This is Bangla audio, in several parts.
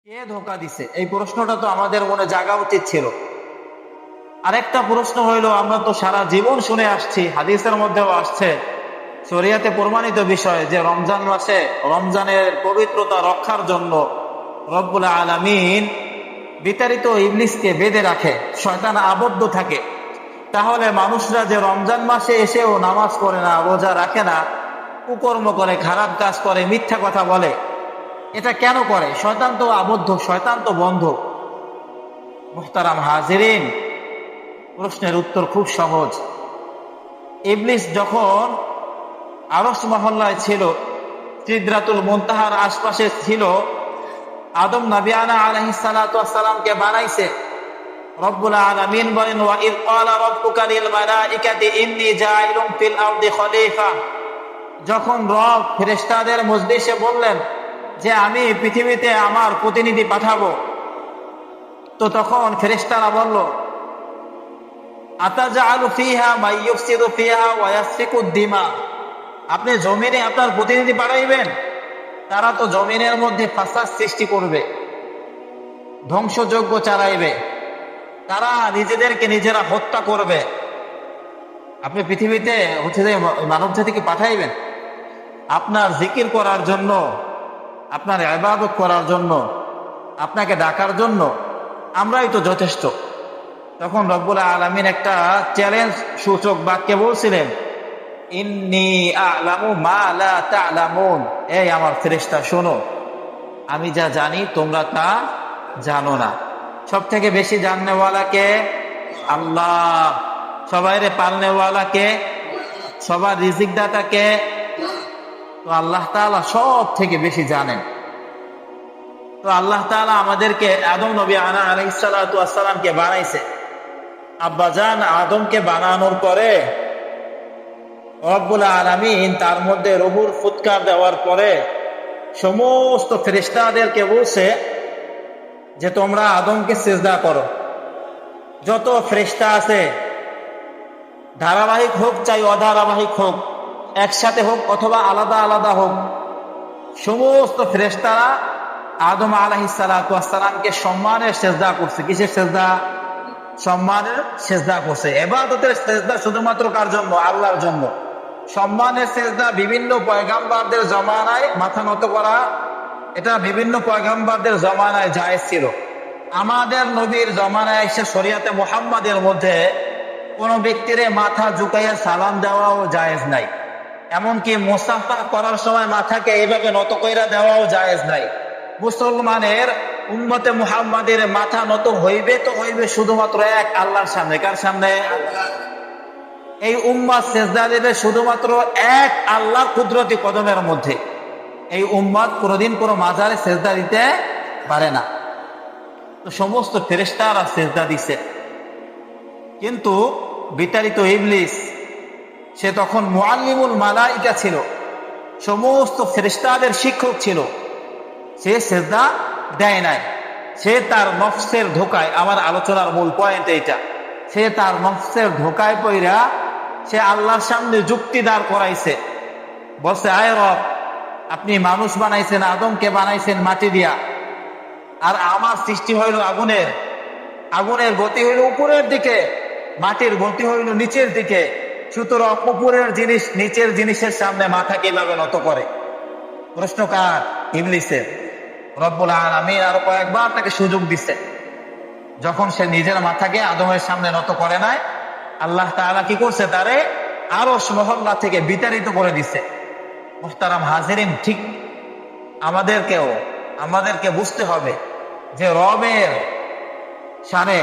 কে ধোঁকা দিছে, এই প্রশ্নটা তো আমাদের মনে জাগা উচিত ছিল। আরেকটা প্রশ্ন হইলো, আমরা তো সারা জীবন শুনে আসছি, হাদিসের মধ্যেও আসছে, শরিয়াতে প্রমাণিত বিষয় যে রমজান মাসে রমজানের পবিত্রতা রক্ষার জন্য রব্বুল আলামিন বিতাড়িত ইবলিসকে বেঁধে রাখে, শয়তান আবদ্ধ থাকে। তাহলে মানুষরা যে রমজান মাসে এসেও নামাজ পড়ে না, রোজা রাখে না, কুকর্ম করে, খারাপ কাজ করে, মিথ্যা কথা বলে, এটা কেন করে? শয়তান তো আবদ্ধ, শয়তান তো বন্ধ। মুহতারাম হাজিরিন, প্রশ্নের উত্তর খুব সহজ। ইবলিস যখন আরশ মহল্লায় ছিল, সিদরাতুল মুনতাহার আশপাশে ছিল, আদম নবী আলাইহিস সালাতু ওয়াস সালামকে বানাইছে। রব্বুল আলামিন বলেন, ওয়া ইয ক্বালা রাব্বুকা লিল মালাইকাতি ইন্নী জাইলুন ফিল আরদি খলিফা। যখন রব ফেরেশতাদের মজলিসে বললেন যে আমি পৃথিবীতে আমার প্রতিনিধি পাঠাবো, তো তখন ফেরেশতারা বলল, আতাজআলু ফিহা মান ইউফসিদু ফিহা ওয়া ইয়াসফিকু দিমা। আপনি জমিনে আপনার প্রতিনিধি পাঠাইবেন? তারা তো জমিনের মধ্যে ফাসাদ সৃষ্টি করবে, ধ্বংসযজ্ঞ চালাইবে, তারা নিজেদেরকে নিজেরা হত্যা করবে। আপনি পৃথিবীতে যে মানব জাতিকে পাঠাইবেন আপনার জিকির করার জন্য, আপনার ইবাদত করার জন্য, আপনাকে ডাকার জন্য? আমরাই তো যথেষ্ট। তখন রব্বুল আলামিন একটা চ্যালেঞ্জ সূচক বাক্যে বলছিলেন, ইন্নী আ'লামু মা লা তা'লামুন। এই আমার ফেরেশতা শোনো, আমি যা জানি তোমরা তা জানো না। সব থেকে বেশি জাননেওয়ালা কে? আল্লাহ। সবাইরে পালনেওয়ালা কে? সবার রিজিক দাতা কে? তো আল্লাহ তাআলা সব থেকে বেশি জানেন। তো আল্লাহ তাআলা আমাদেরকে আদম নবী আলাইহিস সালাতু ওয়াস সালামকে বানাইছে। আব্বাজান আদমকে বানানোর পরে রব্বুল আলামিন তার মধ্যে রূহুর ফুৎকার দেওয়ার পরে সমস্ত ফেরেশতাদেরকে বলছে যে তোমরা আদমকে সিজদা করো। যত ফেরেশতা আছে, ধারাবাহিক হোক চাই অধারাবাহিক হোক, একসাথে হোক অথবা আলাদা আলাদা হোক, সমস্ত ফেরেশতারা আদম আলাইহিস সালাতু ওয়াস সালামকে সম্মানের সিজদা করছে। কিসের সিজদা? সম্মানের সিজদা করছে। ইবাদতের সিজদা শুধুমাত্র কার জন্য? আল্লাহর জন্য। সম্মানের সিজদা বিভিন্ন পয়গাম্বরদের জমানায় মাথা নত করা, এটা বিভিন্ন পয়গাম্বরদের জমানায় জায়েজ ছিল। আমাদের নবীর জমানায় এসে শরিয়াতে মুহাম্মাদের মধ্যে কোন ব্যক্তিরে মাথা ঝুঁকাইয়া সালাম দেওয়াও জায়েজ নাই। এমনকি মুসাফা করার সময় মাথাকে এইভাবে নত কইরা দেওয়াও জায়েজ নাই। মুসলমানের উম্মতে মুহাম্মাদের মাথা নত হইবে তো হইবে শুধুমাত্র এক আল্লাহর সামনে। কার সামনে? এই উম্মাত সেজদা দেবে শুধুমাত্র এক আল্লাহর কুদরতি কদমের মধ্যে। এই উম্মাত কোনোদিন কোনো মাজারে সেজদা দিতে পারে না। তো সমস্ত ফেরেশতারা সেজদা দিছে, কিন্তু বিতাড়িত ইবলিস, সে তখন মুআল্লিমুল মালাইকা ছিল, সমস্ত ফেরেশতাদের শিক্ষক ছিল, সে সেজদা দেয় নাই। সে তার নফসের ধোকায়, আমার আলোচনার মূল পয়েন্ট এইটা, সে তার নফসের ধোকায় পইরা সে আল্লাহর সামনে যুক্তি দাঁড় করাইছে। বলছে, আয় রব, আপনি মানুষ বানাইছেন, আদমকে বানাইছেন মাটি দিয়া, আর আমার সৃষ্টি হইল আগুনের। আগুনের গতি হইল উপরের দিকে, মাটির গতি হইল নিচের দিকে। সুতরাং উপরের জিনিস নিচের জিনিসের সামনে মাথা কিভাবে নত করে? প্রশ্ন কার? ইবলিসের। রব্বুল আলামিন আরো কয়েকবার তাকে সুযোগ দিচ্ছে। যখন সে নিজের মাথাকে আদমের সামনে নত করে নাই, আল্লাহ তাআলা কি করছে? তারে আরশ মহল্লা থেকে বিতাড়িত করে দিচ্ছে। মুহতারাম হাজিরিন, ঠিক আমাদেরকে বুঝতে হবে যে রবের শানে,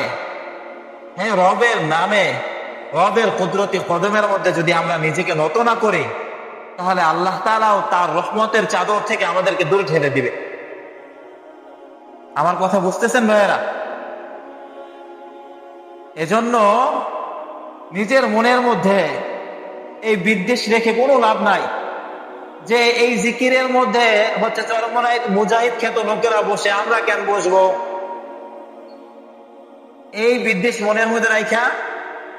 হ্যাঁ, রবের নামে, রবের কুদরতি কদমের মধ্যে যদি আমরা নিজেকে নত না করি, তাহলে আল্লাহ তাআলাও তার রহমতের চাদর থেকে আমাদেরকে দূরে ঠেলে দিবে। আমার কথা বুঝতেছেন ভাইয়েরা? এজন্য নিজের মনের মধ্যে এই বিদ্বেষ রেখে কোনো লাভ নাই যে এই জিকিরের মধ্যে হচ্ছে চরমনায় মুজাহিদ খ্যাত লোকেরা বসে, আমরা কেন বসবো? এই বিদ্বেষ মনের মধ্যে রাখা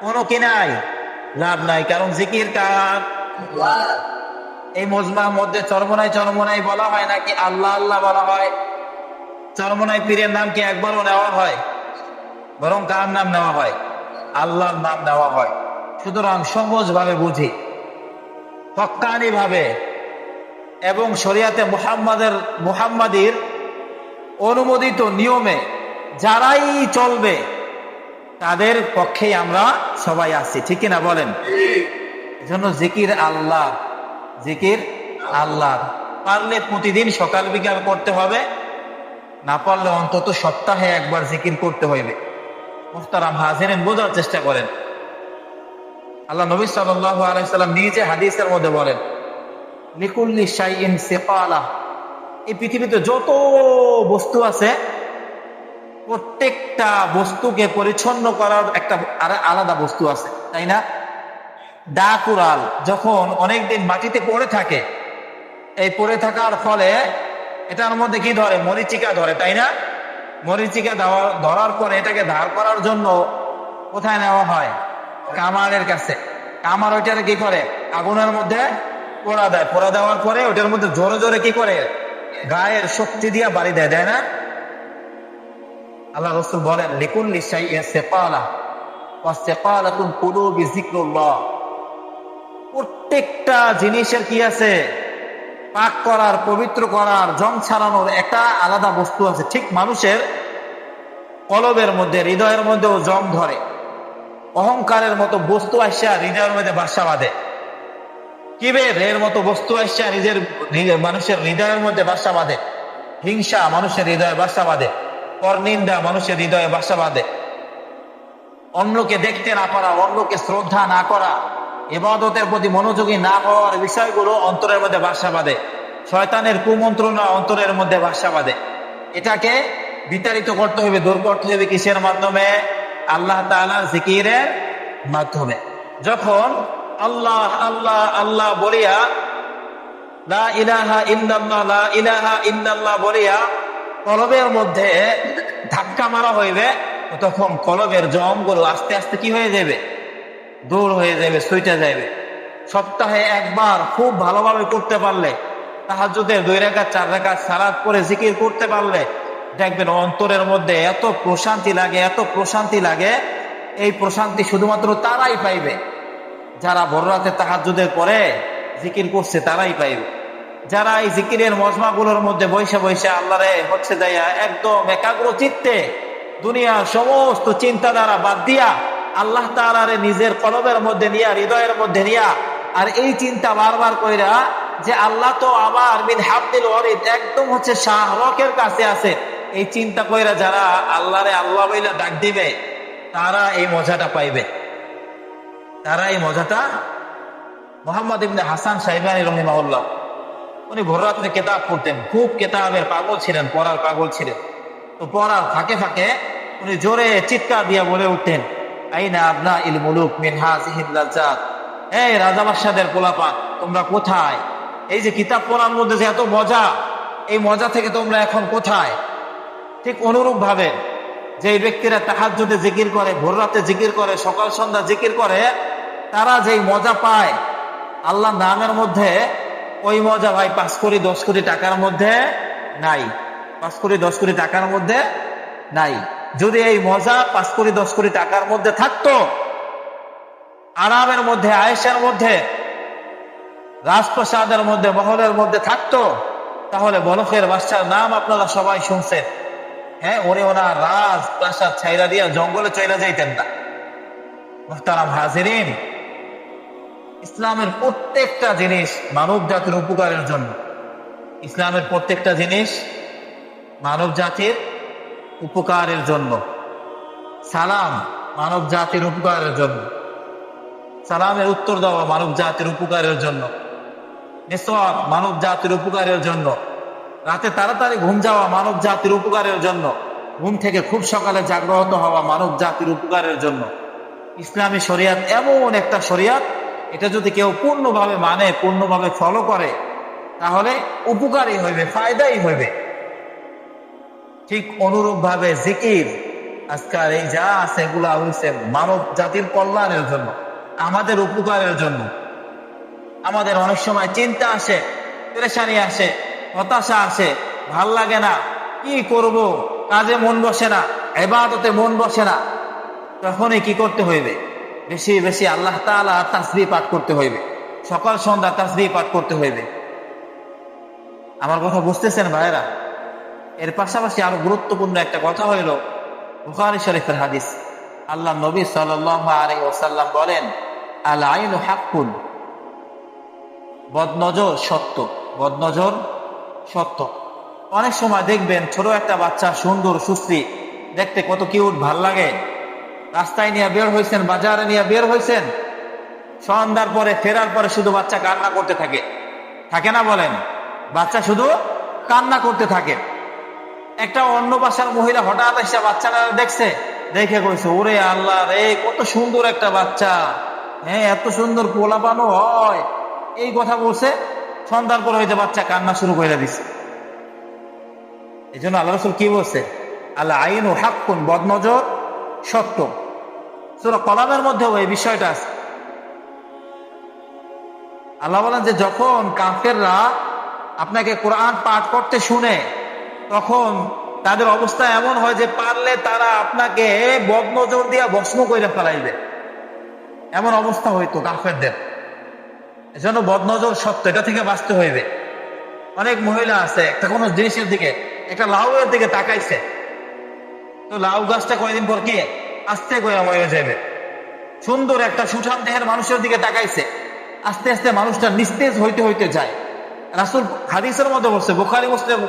কোনো কি নাই, লাভ নাই। কারণ জিকির কার? এই মজমার মধ্যে চরমনায় বলা হয় নাকি আল্লাহ আল্লাহ বলা হয়? চরমনাই পীরের নাম কি একবারও নেওয়া হয়? বরং কার নাম নেওয়া হয়? আল্লাহর নাম নেওয়া হয়। সুতরাং সহজ ভাবে বুঝি, হক্কানি ভাবে এবং শরিয়াতে মুহাম্মাদির অনুমোদিত নিয়মে যারাই চলবে তাদের পক্ষেই আমরা সবাই আছি, ঠিক কিনা বলেন? এজন্য জিকির আল্লাহ, জিকির আল্লাহ। পারলে প্রতিদিন সকাল বিকাল করতে হবে, না পারলে অন্তত সপ্তাহে একবার জিকির করতে হইবে। মুহতারাম হাজিরিন, বোঝার চেষ্টা করেন। আল্লাহ নবী সাল্লাল্লাহু আলাইহি সাল্লাম নিজে হাদিসের মধ্যে বলেন, লিকুল্লি শাইইন সিকালা, এই পৃথিবীতে যত বস্তু আছে প্রত্যেকটা বস্তুকে পরিচ্ছন্ন করার একটা আলাদা বস্তু আছে, তাই না? ডাকুরাল যখন অনেকদিন মাটিতে পড়ে থাকে, এই পড়ে থাকার ফলে এটার মধ্যে কি ধরে? মরিচিকা ধরে, তাই না? মরিচিকা ধরার পরে এটাকে ধার করার জন্য কোথায় নেওয়া হয়? কামারের কাছে। কামার ওইটারে কি করে? আগুনের মধ্যে পোড়া দেয়। পোড়া দেওয়ার পরে ওইটার মধ্যে জোরে জোরে কি করে? গায়ের শক্তি দিয়া বাড়ি দেয়, দেয় না? আল্লাহ রাসূল বলেন, লিকুল্লি শাইইন সিকালা ওয়া সিকালাতুল কুলুবি যিকরুল্লাহ। প্রত্যেকটা জিনিসের কি আছে? পাক করার, পবিত্র করার, জং ছাড়ানোর একটা আলাদা বস্তু আছে। ঠিক মানুষের কলবের মধ্যে, হৃদয়ের মধ্যেও জং ধরে, অহংকারের মতো বস্তু আসা হৃদয়ের মধ্যে বাসা বাঁধে, কিবের মতো বস্তু আসা মানুষের হৃদয়ের মধ্যে বাসা বাঁধে, হিংসা মানুষের হৃদয়ে বাসা বাঁধে, পরনিন্দা মানুষের হৃদয়ে বাসা বাঁধে, অন্যকে দেখতে না পারা, অন্যকে শ্রদ্ধা না করা, ইবাদতের প্রতি মনোযোগী না হওয়ার বিষয়গুলো অন্তরের মধ্যে বাসা বাঁধে, শয়তানের কুমন্ত্রণা অন্তরের মধ্যে বাসা বাঁধে। এটাকে বিতাড়িত করতে হবে, দূর করতে হবে কিসের মাধ্যমে? আল্লাহ তাআলার জিকিরের মাধ্যমে। যখন আল্লাহ আল্লাহ আল্লাহ বলিয়া, লা ইলাহা ইল্লাল্লাহ লা ইলাহা ইল্লাল্লাহ বলিয়া কলবের মধ্যে ধাক্কা মারা হইবে, তখন কলবের জমগুলো আস্তে আস্তে কি হয়ে যাবে? দূর হয়ে যাবে, ছুটে যাবে। সপ্তাহে একবার খুব ভালোভাবে করতে পারলে, তাহাজ্জুদের 2 রাকাত 4 রাকাত সালাত করে জিকির করতে পারলে দেখবেন অন্তরের মধ্যে এত প্রশান্তি লাগে, এত প্রশান্তি লাগে। এই প্রশান্তি শুধুমাত্র তারাই পাইবে যারা ভোর রাতে তাহাজ্জুদের পরে জিকির করছে, তারাই পাইবে। যারা এই জিকিরের মজমাগুলোর মধ্যে বৈশা বৈশা আল্লাহরে হচ্ছে যাইয়া একদম একাগ্র চিত্তে দুনিয়ার সমস্ত চিন্তাধারা বাদ দিয়া আল্লাহ তাআলারে নিজের কলবের মধ্যে নিয়া, হৃদয়ের মধ্যে নিয়া, আর এই চিন্তা বারবার কইরা যে আল্লাহ তো আবার মিন হাবলিল ওয়ারিদ, একদম হচ্ছে শাহরকের কাছে আছে, এই চিন্তা কইরা যারা আল্লাহরে আল্লাহ বইলা ডাক দিবে, তারা এই মজাটা পাইবে। তারা এই মজাটা। মুহাম্মদ ইবনে হাসান শাইবানী রাহিমাহুল্লাহ, উনি ভোর রাত্রে কিতাব পড়তেন, খুব কিতাবের পাগল ছিলেন, পড়ার পাগল ছিলেন। তো পড়ার ফাঁকে ফাঁকে উনি জোরে চিৎকার দিয়া বলে উঠতেন, আইনা আবনা ইল মুলুক মিন হাযিহিল লাজ্জাত, এই রাজা বাদশাদের পোলাপান, তোমরা কোথায়? এই যে কিতাব পড়ার মধ্যে যে এত মজা, এই মজা থেকে তোমরা এখন কোথায়? ঠিক অনুরূপ ভাবে যে ব্যক্তিরা তাহাজ্জুদে জিকির করে, ভোর রাতে জিকির করে, সকাল সন্ধ্যা জিকির করে, তারা যেই মজা পায় আল্লাহর নামের মধ্যে, ওই মজা ভাই 5 কোটি 10 কোটি টাকার মধ্যে নাই। 5 কোটি 10 কোটি টাকার মধ্যে নাই। যদি এই মজা 5 কোটি 10 কোটি টাকার মধ্যে থাকতো, আরামের মধ্যে, আয়েশের মধ্যে, রাজপ্রাসাদের মধ্যে, মহলের মধ্যে থাকতো, তাহলে বলখের বাদশার নাম আপনারা সবাই শুনছেন। হ্যাঁ, ওরে ওনার রাজপ্রাসাদ ছাইরা দিয়া জঙ্গলে চলে যাইতেন না। মুহতারাম হাজিরিন, ইসলামের প্রত্যেকটা জিনিস মানব জাতির উপকারের জন্য। ইসলামের প্রত্যেকটা জিনিস মানব জাতির উপকারের জন্য। সালাম মানব জাতির উপকারের জন্য, সালামের উত্তর দেওয়া মানব জাতির উপকারের জন্য, মিসওয়াক মানব জাতির উপকারের জন্য, রাতে তাড়াতাড়ি ঘুম যাওয়া মানব জাতির উপকারের জন্য, ঘুম থেকে খুব সকালে জাগ্রত হওয়া মানব জাতির উপকারের জন্য। ইসলামী শরিয়াত এমন একটা শরিয়াত, এটা যদি কেউ পূর্ণভাবে মানে, পূর্ণভাবে ফলো করে, তাহলে উপকারই হইবে, ফায়দাই হইবে। ঠিক অনুরূপ ভাবে জিকির, আজকাল এই যা আছে এগুলা হইছে মানব জাতির কল্যাণের জন্য, আমাদের উপকারের জন্য। আমাদের অনেক সময় চিন্তা আসে, পেরেশানি আসে, হতাশা আসে, ভাল লাগে না, কি করব, কাজে মন বসে না, ইবাদতে মন বসে না, তখনই কি করতে হইবে? বেশি বেশি আল্লাহ তাআলা তাসবিহ পাঠ করতে হইবে, সকাল সন্ধ্যা তাসবিহ পাঠ করতে হইবে। আমার কথা বুঝতেছেন ভাইরা? এর পাশাপাশি আরো গুরুত্বপূর্ণ একটা কথা হইল বুখারী শরীফের হাদিস। আল্লাহ নবী সাল্লাল্লাহু আলাইহি ওয়াসাল্লাম বলেন, আল আইনু হাক্কুন, বদনজর সত্য, বদনজর সত্য। অনেক সময় দেখবেন ছোট একটা বাচ্চা সুন্দর সুশ্রী, দেখতে কত কিউট, ভাল লাগে, রাস্তায় নিয়ে বের হয়েছেন, বাজারে নিয়ে বের হয়েছেন, সন্ধ্যার পরে ফেরার পরে শুধু বাচ্চা কান্না করতে থাকে, থাকে না বলেন? বাচ্চা শুধু কান্না করতে থাকে। একটা অন্য বাসার মহিলা হঠাৎ এসে বাচ্চাটা দেখছে, দেখে কইছে, ওরে আল্লাহ রে, কত সুন্দর একটা বাচ্চা, হ্যাঁ এত সুন্দর পোলাপানও হয়, এই কথা বলছে। সন্ধ্যার পর হইতে বাচ্চা কান্না শুরু করে দিছে। এই জন্য আল্লাহ রাসূল কি বলছে? আল্লাহ আইনু হাক্কুন, বদনজর সত্য। সূরা কলামের মধ্যেও এই বিষয়টা আছে। আল্লাহ বলেন যে যখন কাফেররা আপনাকে কোরআন পাঠ করতে শুনে, তখন তাদের অবস্থা এমন হয় যে পারলে তারা আপনাকে বদনজর দিয়া ভস্ম কইরা ফেলাইবে, এমন অবস্থা হইতো কাফেরদের। এজন্য বদনজর সত্য, এটা থেকে বাঁচতে হইবে। অনেক মহিলা আছে একটা কোনো জিনিসের দিকে, একটা লাউয়ের দিকে তাকাইছে, তো লাউ গাছটা কয়েকদিন পর কি আস্তে করে মরে যাবে। সুন্দর একটা সুঠাম দেহের মানুষের দিকে তাকাইছে, আস্তে আস্তে মানুষটা নিস্তেজ হইতে হইতে যায়। রাসূল হাদিসের মধ্যে বলছে, বুখারী মুসলিম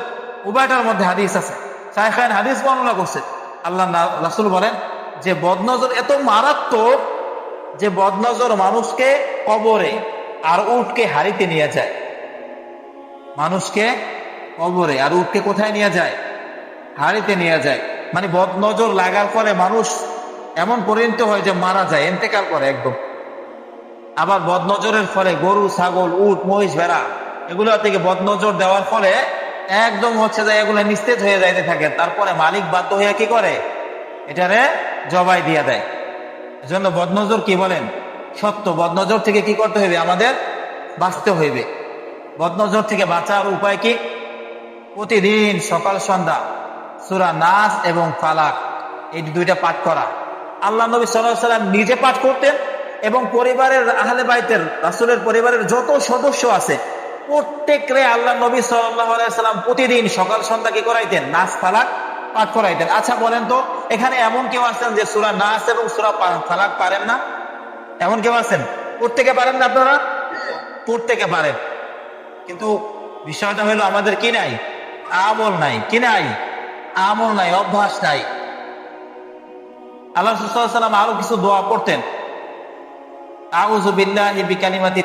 উভয়টার মধ্যে হাদিস আছে, শাইখাইন হাদিস বর্ণনা করছে। আল্লাহ রাসূল বলেন যে বদনজর এত মারাত্মক যে বদনজর মানুষকে কবরে আর উটকে হাড়িতে নিয়ে যায়। মানুষকে কবরে আর উটকে কোথায় নিয়ে যায়? হাড়িতে নিয়ে যায়। মানে বদনজর লাগার পরে মানুষ এমন পরিণত হয় যে মারা যায়, ইন্তেকাল করে একদম। আবার বদনজরের ফলে গরু, ছাগল, উট, মহিষ, ভেড়া এগুলো থেকে বদনজর দেওয়ার ফলে একদম হচ্ছে যে এগুলো নিস্তেজ হয়ে যাইতে থাকে। তারপরে মালিক বাধ্য হইয়া কি করে? এটারে জবাই দিয়ে দেয়। এজন্য বদনজর কি বলেন? সত্য। বদনজর থেকে কি করতে হইবে? আমাদের বাঁচতে হইবে। বদনজর থেকে বাঁচার উপায় কি? প্রতিদিন সকাল সন্ধ্যা সূরা নাস এবং ফালাক এই দুইটা পাঠ করা। আল্লাহ নবী সাল্লাল্লাহু আলাইহি ওয়াসাল্লাম নিজে পাঠ করতেন এবং পরিবারের আহলে বাইতের, রাসূলের পরিবারের যত সদস্য আছে প্রত্যেকরে আল্লাহ নবী সাল্লাল্লাহু আলাইহি ওয়াসাল্লাম প্রতিদিন সকাল সন্ধ্যা কি করাইতেন? নাস ফালাক পাঠ করাইতেন। আচ্ছা বলেন তো, এখানে এমন কেউ আছেন যে সূরা নাস এবং সূরা ফালাক পারেন না? এমন কেউ আছেন? প্রত্যেকে পারেন না? আপনারা প্রত্যেকে পারেন, কিন্তু বিষয়টা হলো আমাদের কি নাই? আমল নাই। কি নাই? আমল নাই, অভ্যাস নাই। আল্লাহ রাসূল সাল্লাল্লাহু আলাইহি ওয়াসাল্লাম আরো কিছু দোয়া করতেন। আউযু বিল্লাহি বিকালিমাতি